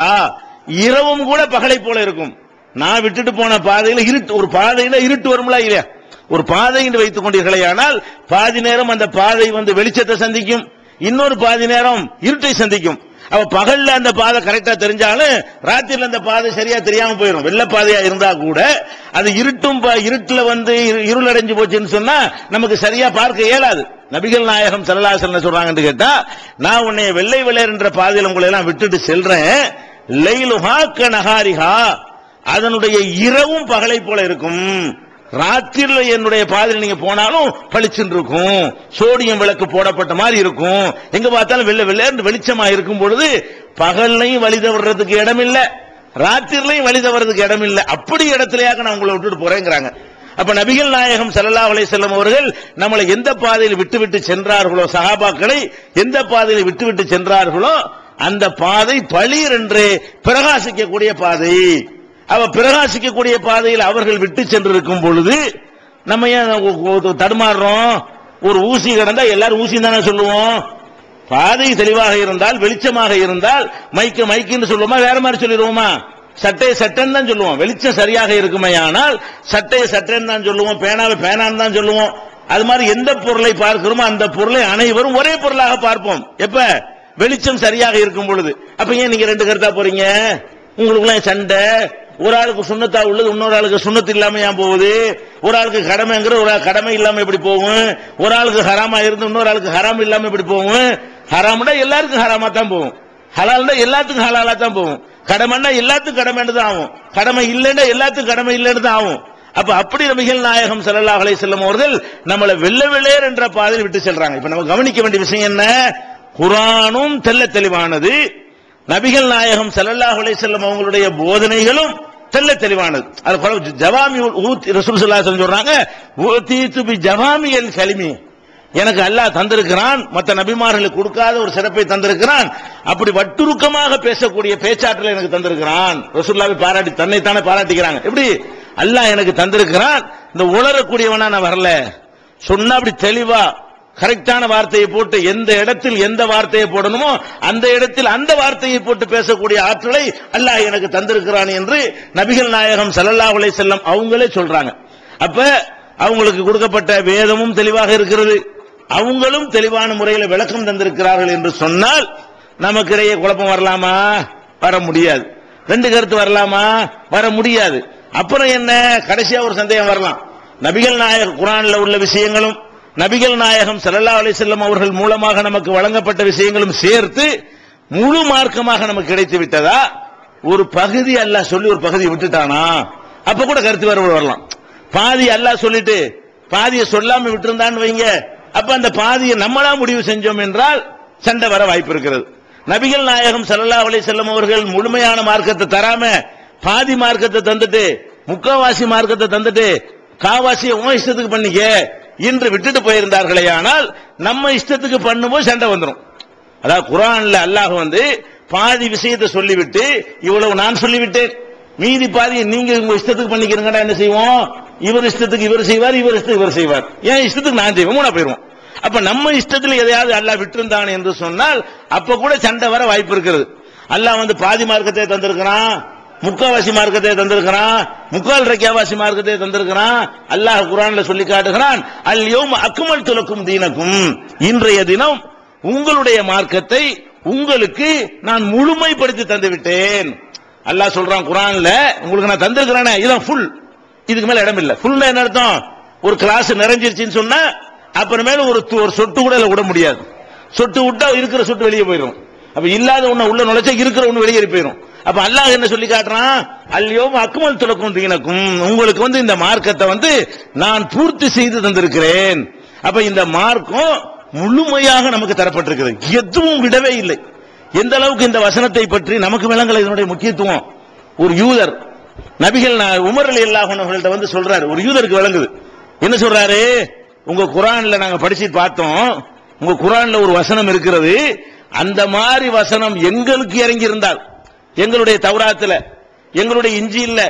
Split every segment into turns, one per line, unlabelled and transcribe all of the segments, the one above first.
இரவும் கூட பகலை போல இருக்கும். நான் விட்டுட்டு போன பாதையில இருட்டு, ஒரு பாதையில இருட்டு வரும்ல இல்லையா, ஒரு பாதை என்று வைத்துக் கொண்டீர்களே, ஆனால் பாதி நேரம் அந்த பாதை வெளிச்சத்தை சந்திக்கும், இன்னொரு பாதி நேரம் இருட்டை சந்திக்கும். அவ பகல்ல அந்த பாதை கரெக்டா தெரிஞ்சாலும் ராத்திரில அந்த பாதை சரியா தெரியாம போயிடும். வெள்ள பாதையா இருந்தா கூட அது இருட்டுல இருளடைஞ்சு போச்சுன்னு சொன்னா நமக்கு சரியா பார்க்க இயலாது. நபிகள் நாயகம் ஸல்லல்லாஹு அலைஹி வஸல்லம் சொல்றாங்கன்னு கேட்டா, நான் உன்னை வெள்ளை வெள்ளையர் என்ற பாதையில் உங்களை எல்லாம் விட்டுட்டு செல்றேன், லைலுஹா கநஹாரிஹா, அதனுடைய இரவும் பகலை போல இருக்கும். ராத்திரில என்னுடைய பாதையில் நீங்க போனாலும் பளிச்சுன்னு இருக்கும், சோடியம் விளக்கு போடப்பட்ட மாதிரி இருக்கும், எங்க பார்த்தாலும் வெள்ளை வெள்ளையர் வெளிச்சமா இருக்கும் பொழுது பகல்லையும் வழி தவறதுக்கு இடம் இல்ல, ராத்திரிலையும் வழி தவறதுக்கு இடம் இல்ல. அப்படி இடத்துலயாக நான் உங்களை விட்டுட்டு போறேங்கிறாங்க. அப்ப நபிகள் நாயகம் ஸல்லல்லாஹு அலைஹி வஸல்லம் அவர்கள் நம்மளை எந்த பாதையில் விட்டு சென்றார்களோ, சஹாபாக்களை எந்த பாதையில் விட்டு சென்றார்களோ அந்த பாதை பளீர் என்று பிரகாசிக்கக்கூடிய பாதை. அவ பிரகாசிக்கக்கூடிய பாதையில் அவர்கள் விட்டு சென்றிருக்கும் பொழுது நம்ம ஏன் தடுமாறுறோம்? ஒரு ஊசி கிடந்தா எல்லாரும் ஊசி தானே சொல்லுவோம். பாதை தெளிவாக இருந்தால், வெளிச்சமாக இருந்தால் மைக்குன்னு சொல்லுவோமா, வேற மாதிரி சொல்லிடுவோமா? சட்டையை சட்டன் தான் சொல்லுவோம். வெளிச்சம் சரியாக இருக்குமே ஆனால் சட்டையை சட்டன் தான் சொல்லுவோம், பேனாவை பேனான்னு தான் சொல்லுவோம். அது மாதிரி எந்த பொருளை பார்க்கிறோமோ அந்த பொருளை அனைவரும் ஒரே பொருளாக பார்ப்போம். எப்ப வெளிச்சம் சரியாக இருக்கும் பொழுது. அப்ப ஏன் நீங்க ரெண்டு கருத்தா போறீங்க? உங்களுக்குள்ள சண்டை. ஒரு ஆளுக்கு சுண்ணத்தா உள்ளது இன்னொரு ஆளுக்கு சுண்ணத்து இல்லாம ஏன் போகுது? ஒரு ஆளுக்கு கடமைங்கிற ஒரு ஆள் கடமை இல்லாம எப்படி போகும்? ஒரு ஆளுக்கு ஹராமா இருந்து இன்னொரு ஆளுக்கு ஹராம் இல்லாம எப்படி போகும்? ஹராம்னா எல்லாருக்கும் ஹராமா தான் போகும், ஹலால்னா எல்லாத்துக்கும் ஹலாலா தான் போகும், கடமைன்னா எல்லாத்துக்கும் கடமைன்னு தான் ஆகும், கடமை இல்லைன்னா எல்லாத்துக்கும் கடமை இல்லைன்னு தான் ஆகும். அப்ப அப்படி நபிகள் நாயகம் ஸல்லல்லாஹு அலைஹி வஸல்லம் அவர்கள் நம்மளை வெள்ளை வெள்ளையர் என்ற பாதையில் விட்டு செல்றாங்க. இப்ப நம்ம கவனிக்க வேண்டிய விஷயம் என்ன? குர்ஆனும் தெள்ள தெளிவானது, நபிகள் நாயகம் ஸல்லல்லாஹு அலைஹி வஸல்லம் அவங்களுடைய போதனைகளும் தெள்ள தெளிவானது. அது ஜவாமி ரசூல் ஸல்லல்லாஹு அலைஹி வஸல்லம் சொல்றாங்க, ஊதீது பி ஜவாமில் கலிமி, எனக்கு அல்லாஹ் தந்திருக்கிறான், மற்ற நபிமார்களுக்கு கொடுக்காத ஒரு சிறப்பை தந்திருக்கிறான், அப்படி வட்டுருக்கமாக பேசக்கூடிய பேச்சாற்றலை எனக்கு தந்திருக்கிறான். ரசூலுல்லாஹி பாராட்டி தன்னைத்தானே பாராட்டிக்கிறாங்க. எப்படி? அல்லாஹ் எனக்கு தந்திருக்கிறான், இந்த உளரக்கூடியவனா நான் வரல, சொன்னா அப்படி தெளிவா கரெக்டான வார்த்தையை போட்டு எந்த இடத்தில் எந்த வார்த்தையை போடணுமோ அந்த இடத்தில் அந்த வார்த்தையை போட்டு பேசக்கூடிய ஆற்றலை அல்லாஹ் எனக்கு தந்திருக்கிறான் என்று நபிகள் நாயகம் ஸல்லல்லாஹு அலைஹி வஸல்லம் அவங்களே சொல்றாங்க. அப்ப அவங்களுக்கு கொடுக்கப்பட்ட வேதமும் தெளிவாக இருக்கிறது, அவங்களும் தெளிவான முறையில் விளக்கம் தந்திருக்கிறார்கள் என்று சொன்னால் நமக்கு இடையே குழப்பம் வரலாமா? வர முடியாது. ரெண்டு கருத்து வரலாமா? வர முடியாது. அப்புறம் என்ன? கடைசியா ஒரு சந்தேகம் வரலாம். நபிகள் நாயகம் குர்ஆன்ல உள்ள விஷயங்களும் நபிகள் நாயகம் ஸல்லல்லாஹு அலைஹி வஸல்லம் அவர்கள் மூலமாக நமக்கு வழங்கப்பட்ட விஷயங்களும் சேர்த்து முழு மார்க்கமாக நமக்கு கிடைத்து விட்டதா? ஒரு பகுதி அல்லாஹ் சொல்லி ஒரு பகுதியை விட்டுட்டானா? அப்ப கூட கருத்து வேறுபாடு வரலாம். பாதி அல்லாஹ் சொல்லிட்டு பாதியை சொல்லாம விட்டுருந்தான்னு வைங்க, அப்ப அந்த பாதியை நம்மளா முடிவு செஞ்சோம் என்றால் சண்டை வர வாய்ப்பு இருக்கிறது. நபிகள் நாயகம் ஸல்லல்லாஹு அலைஹி வஸல்லம் அவர்கள் முழுமையான மார்க்கத்தை தராம பாதி மார்க்கத்தை தந்துட்டு, முக்காவாசி மார்க்கத்தை தந்துட்டு, காவாசியை உன் இஷ்டத்துக்கு பண்ணிக்க என்று விட்டுட்டு போயிருந்தார்களே, ஆனால் நம்ம இஷ்டத்துக்கு பண்ணும்போது சண்டை வந்துடும். அதாவது குர்ஆன்ல அல்லாஹ் பாதி விஷயத்தை சொல்லிவிட்டு, இவ்வளவு நான் சொல்லிவிட்டேன், மீதி பாதி நீங்க உங்க இஷ்டத்துக்கு பண்ணிக்கிறீங்கன்னா என்ன செய்வோம்? இவர் இஷ்டத்துக்கு இவர் செய்வார், இவர் இஷ்டத்துக்கு இவர் செய்வார், ஏன் இஷ்டத்துக்கு நான் செய்வோம், மூணா போயிருவோம். அப்ப நம்ம இஷ்டத்தில் எதையாவது அல்லாஹ் விட்டிருந்தான் என்று சொன்னால் அப்ப கூட சண்டை வர வாய்ப்பு இருக்கிறது. அல்லாஹ் பாதி மார்க்கத்தை தந்திருக்கிறான், முக்காவாசி மார்க்கத்தை தந்திருக்கிறான், முக்கால் ரக்கியாவாசி மார்க்கத்தை தந்திருக்கிறான். அல்லாஹ் குர்ஆன்ல சொல்லி காட்டுகிறான், அல் யௌம அக்மல்து லக்கும் தீனக்கும், இன்றைய தினம் உங்களுடைய மார்க்கத்தை உங்களுக்கு நான் முழுமைப்படுத்தி தந்து விட்டேன். அல்லாஹ் சொல்றான் குர்ஆன்ல, உங்களுக்கு நான் தந்திருக்கிறேனே இதான் ஃபுல், இதுக்கு மேல இடம் இல்ல. ஃபுல்னா என்ன அர்த்தம்? ஒரு கிளாஸ் நிறைஞ்சிருச்சுன்னு சொன்னா அப்புறமேல ஒரு சொட்டு கூட விட முடியாது. சொட்டு விட்டா இருக்கிற சொட்டு வெளியே போயிடும். அப்ப இல்லாத ஒண்ணு உள்ள நுழைச்சா இருக்கிற ஒண்ணு வெளியேறி போயிடும். அப்ப அல்லாஹ் என்ன சொல்லி காட்டுறான்? அல்யோம் அக்மல் துலக்கும் தீனக்கும், உங்களுக்கு இந்த மார்க்கத்தை நான் பூர்த்தி செய்து தந்திருக்கிறேன். அப்ப இந்த மார்க்கம் முழுமையாக நமக்கு தரப்பட்டிருக்கிறது, எதுவும் விடவே இல்லை. எந்த அளவுக்கு இந்த வசனத்தை பற்றி நமக்கு விளங்கல இதனுடைய முக்கியத்துவம். ஒரு யூதர் நபிகள் உமர் ரலியல்லாஹு அன்ஹு அவர்கள்ட்ட சொல்றாரு, ஒரு யூதருக்கு விளங்குது. என்ன சொல்றாரு? உங்க குர்ஆன்ல நாங்க படிச்சு பார்த்தோம், உங்க குர்ஆன்ல ஒரு வசனம் இருக்கிறது, அந்த மாதிரி வசனம் எங்களுக்கு இறங்கி இருந்தால், எங்களுடைய தௌராத்துல, எங்களுடைய இஞ்சில்ல,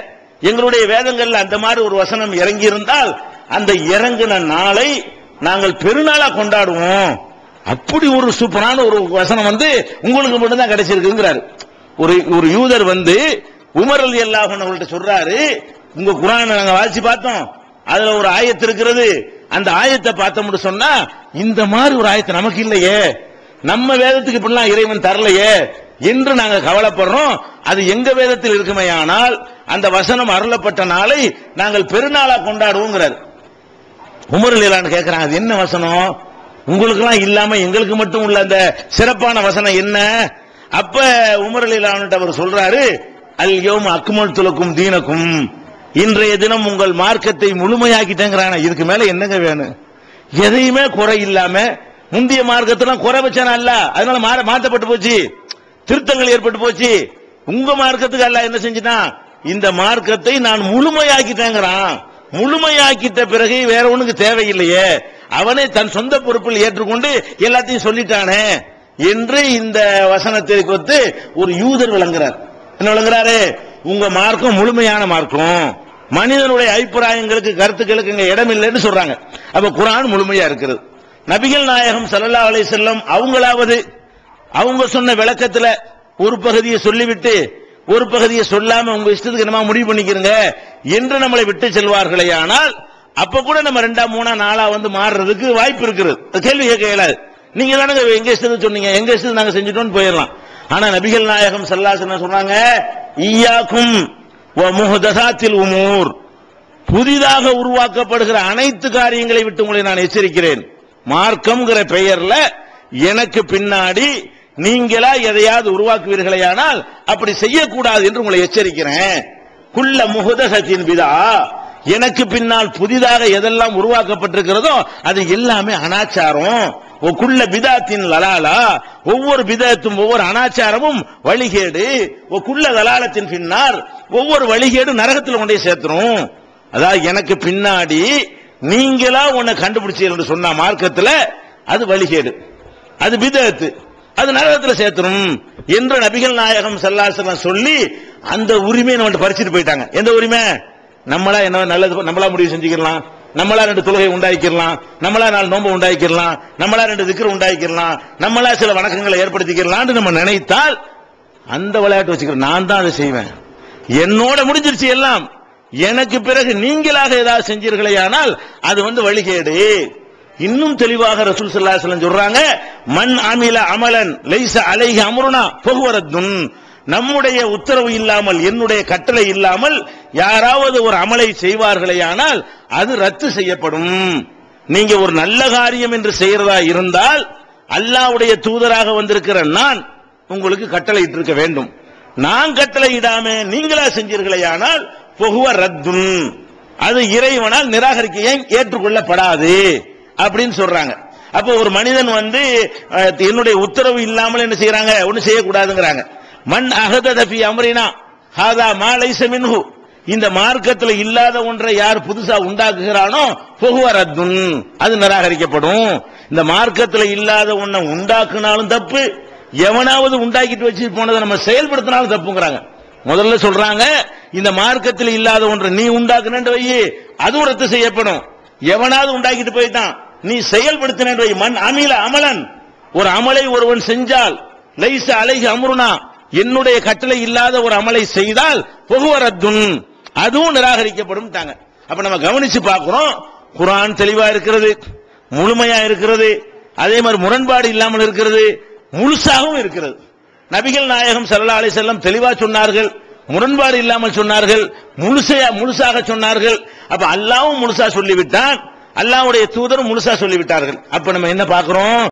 எங்களுடைய வேதங்கள்ல அந்த மாதிரி ஒரு வசனம் இறங்கி இருந்தால் அந்த இறங்கின நாளை நாங்கள் பெருநாளா கொண்டாடுவோம். அப்படி ஒரு சூப்பரான ஒரு வசனம் உங்களுக்கு மட்டும் தான் கிடைச்சிருக்குங்கிறாரு. ஒரு யூதர் வந்து உமர் ரலியல்லாஹு அன்ஹு அவங்கள்ட்ட சொல்றாரு, உங்க குர்ஆனை நாங்க வாசிச்சு பார்த்தோம், அதுல ஒரு ஆயத்து இருக்கிறது, அந்த ஆயத்தை பார்த்தோம்னு சொன்னா இந்த மாதிரி ஒரு ஆயத்து நமக்கு இல்லையே, நம்ம வேதத்துக்கு இப்படிலாம் இறைவன் தரலையே என்று நாங்க கவலைப்படுறோம். அது எங்க வேதத்தில் இருக்குமே, ஆனால் அந்த வசனம் அருளப்பட்ட நாளை நாங்கள் பெருநாளா கொண்டாடுவோங்கிறார். உமர் ரலியல்லாஹு அன்ஹு கேட்கிறாங்க, அது என்ன வசனம், உங்களுக்கெல்லாம் இல்லாம எங்களுக்கு மட்டும் உள்ள அந்த சிறப்பான வசனம் என்ன? அப்ப உமர் ரலியல்லாஹு அன்ஹு அவர் சொல்றாரு, அல் யௌம அக்மல்து லக்கும் தீனக்கும், இன்றைய தினம் உங்கள் மார்க்கத்தை முழுமையாக்கிட்டேங்கிறாங்க. இதுக்கு மேல என்னங்க வேணும்? எதையுமே குறை இல்லாம, முந்தைய மார்க்கத்தெல்லாம் குறை வச்சானா அல்ல, அதனால மாற்றப்பட்டு போச்சு, திருத்தங்கள் ஏற்பட்டு போச்சு. உங்க மார்க்கத்துக்கு அல்ல என்ன செஞ்சுட்டான், இந்த மார்க்கத்தை நான் முழுமையாக்கிட்டேங்கிறான். முழுமையாக்கிட்ட பிறகு வேற ஒண்ணுக்கு தேவையில்லையே, அவனே தன் சொந்த பொறுப்பில் ஏற்றுக்கொண்டு எல்லாத்தையும் சொல்லிட்டானே என்று இந்த வசனத்தை கொத்து ஒரு யூதர் விளங்குறார். என்ன விளங்குறாரு? உங்க மார்க்கம் முழுமையான மார்க்கம், மனிதனுடைய அபிப்பிராயங்களுக்கு கருத்துக்களுக்கு இங்க இடம் இல்லைன்னு சொல்றாங்க. அப்ப குர்ஆன் முழுமையா இருக்கிறது. நபிகள் நாயகம் ஸல்லல்லாஹு அலைஹி வஸல்லம் அவங்களாவது அவங்க சொன்ன விளக்கத்துல ஒரு பகுதியை சொல்லிவிட்டு ஒரு பகுதியை சொல்லாம உங்க இஷ்டத்துக்கு என்னமா முடிவு பண்ணிக்கிறங்க என்று நம்மளை விட்டு செல்வார்களே, ஆனால் அப்ப கூட நம்ம 2 3 4 வந்து மாறுறதுக்கு வாய்ப்பு இருக்கிறது. கேள்வி கேட்க இயலாது. நீங்க தானே எங்க இஷ்டத்துக்கு சொன்னீங்க, எங்க இஷ்டத்துக்கு நாங்க செஞ்சுட்டோம்னு போயிடலாம். ஆனா நபிகள் நாயகம் ஸல்லல்லாஹு அலைஹி வஸல்லம் சொன்னாங்க, ஈயாக்கும் வ முஹ்தஸாத்தில் உமூர், புதிதாக உருவாக்கப்படுகிற அனைத்து காரியங்களை விட்டு உங்களை நான் எச்சரிக்கிறேன். மார்க்கம்ங்கிற பெயர்ல எனக்கு பின்னாடி நீங்களா எதையாவது உருவாக்குவீர்களே, ஆனால் அப்படி செய்யக்கூடாது என்று உங்களை எச்சரிக்கிறேன். குல்ல முஹ்தஸத்தின் பிதா, எனக்கு பின்னால் புதிதாக எதெல்லாம் உருவாக்கப்பட்டிருக்கிறதோ அது எல்லாமே அனாச்சாரம். குல்ல பிதாத்தின் லலாலா, ஒவ்வொரு பிதத்தும் ஒவ்வொரு அனாச்சாரமும் வழிகேடு. குல்ல லலாலத்தின் பின்னார், ஒவ்வொரு வழிகேடு நரகத்தில் கொண்டே சேர்த்துரும். அதாவது எனக்கு பின்னாடி நீங்களா உன்னை கண்டுபிடிச்சீர்கள் சொன்ன மார்க்கத்தில் அது வழிகேடு, அது பிதத்து, அது நரகத்தில் சேர்த்துரும் என்று நபிகள் நாயகம் ஸல்லல்லாஹு அலைஹி வஸல்லம் சொல்லி அந்த உரிமையை நம்ம பறிச்சுட்டு போயிட்டாங்க. எந்த உரிமை? நம்மளா என்ன நல்லது நம்மளா முடிவு செஞ்சுக்கலாம், நம்மளா 2 தொழுகை உண்டாக்கிடலாம், நம்மளா 4 நோன்பு உண்டாக்கிடலாம், நம்மளா 2 திக்ர் உண்டாக்கிடலாம், நம்மளா சில வணக்கங்களை ஏற்படுத்திக்கலாம் நம்ம நினைத்தால் அந்த விளையாட்டு வச்சுக்கிறோம். நான் தான் அதை செய்வேன், என்னோட முடிஞ்சிருச்சு எல்லாம், எனக்கு பிறகு நீங்களாக ஏதாவது செஞ்சீர்களே ஆனால் அது வழிகேடு. இன்னும் தெளிவாக ரசூல் ஸல்லல்லாஹு அலைஹி வஸல்லம் சொல்றாங்க, மன் அமில அமலன் லைஸ அலைஹி அம்ருனா ஃபஹுவ ரத்துன், நம்முடைய உத்தரவு இல்லாமல் என்னுடைய கட்டளை இல்லாமல் யாராவது ஒரு அமலை செய்வார்களேயானால் அது ரத்து செய்யப்படும். நீங்க ஒரு நல்ல காரியம் என்று செய்யறதா இருந்தால் அல்லாஹ்வுடைய தூதராக வந்திருக்கிற நான் உங்களுக்கு கட்டளை இட்டிருக்க வேண்டும். நான் கட்டளை இடாம நீங்களா செஞ்சீர்களேயானால் ஃபஹுவ ரத்துன், அது இறைவனால் ஏற்றுக்கொள்ளப்படாது அப்படின்னு சொல்றாங்க. அப்ப ஒரு மனிதன் என்னுடைய உத்தரவு இல்லாமல் என்ன செய்யறாங்க, ஒண்ணு செய்யக்கூடாதுங்கிறாங்க. மன் அஹதத ஃபீ அம்ரினா ஹாதா மா லைஸ மின்ஹு, இந்த மார்க்கத்தில் இல்லாத ஒன்றை யார் புதுசா உண்டாக்குகிறானோ ஃபஹுவ ரத்துன், அது நிராகரிக்கப்படும். இந்த மார்க்கத்தில் இல்லாத ஒன்றை உண்டாக்குனாலும் தப்பு, எவனாவது உண்டாக்கிட்டு வச்சு போனதை நம்ம செயல்படுத்தினாலும் தப்புங்கிறாங்க. முதல்ல சொல்றாங்க, இந்த மார்க்கத்தில் இல்லாத ஒன்றை நீ உண்டாக்குனேன்னு வை, அதுவும் ரத்து செய்யப்படும். எவனாவது உண்டாக்கிட்டு போயிட்டான், நீ செயல்படுத்தினேன்னு வை. மன் அமில அமலன், ஒரு அமலை ஒருவன் செஞ்சால் லைஸ அலைஹி அம்ருனா, என்னுடைய கட்டளை இல்லாத ஒரு அமலை செய்தால் ஃபஹுவ ரத்துன், அதுவும் நிராகரிக்கப்படும். அப்ப நம்ம கவனிச்சு பார்க்கிறோம், குர்ஆன் தெளிவா இருக்கிறது, முழுமையா இருக்கிறது, அதே மாதிரி முரண்பாடு இல்லாமல் இருக்கிறது, முழுசாகவும் இருக்கிறது. நபிகள் நாயகம் ஸல்லல்லாஹு அலைஹி வஸல்லம் தெளிவா சொன்னார்கள், முரண்பாடு இல்லாமல் சொன்னார்கள், முழுசாக சொன்னார்கள். அப்ப அல்லாஹ்வும் முழுசா சொல்லிவிட்டான், அல்லாஹ்வுடைய தூதரும் முழுசா சொல்லிவிட்டார்கள். அப்ப நம்ம என்ன பார்க்கிறோம்?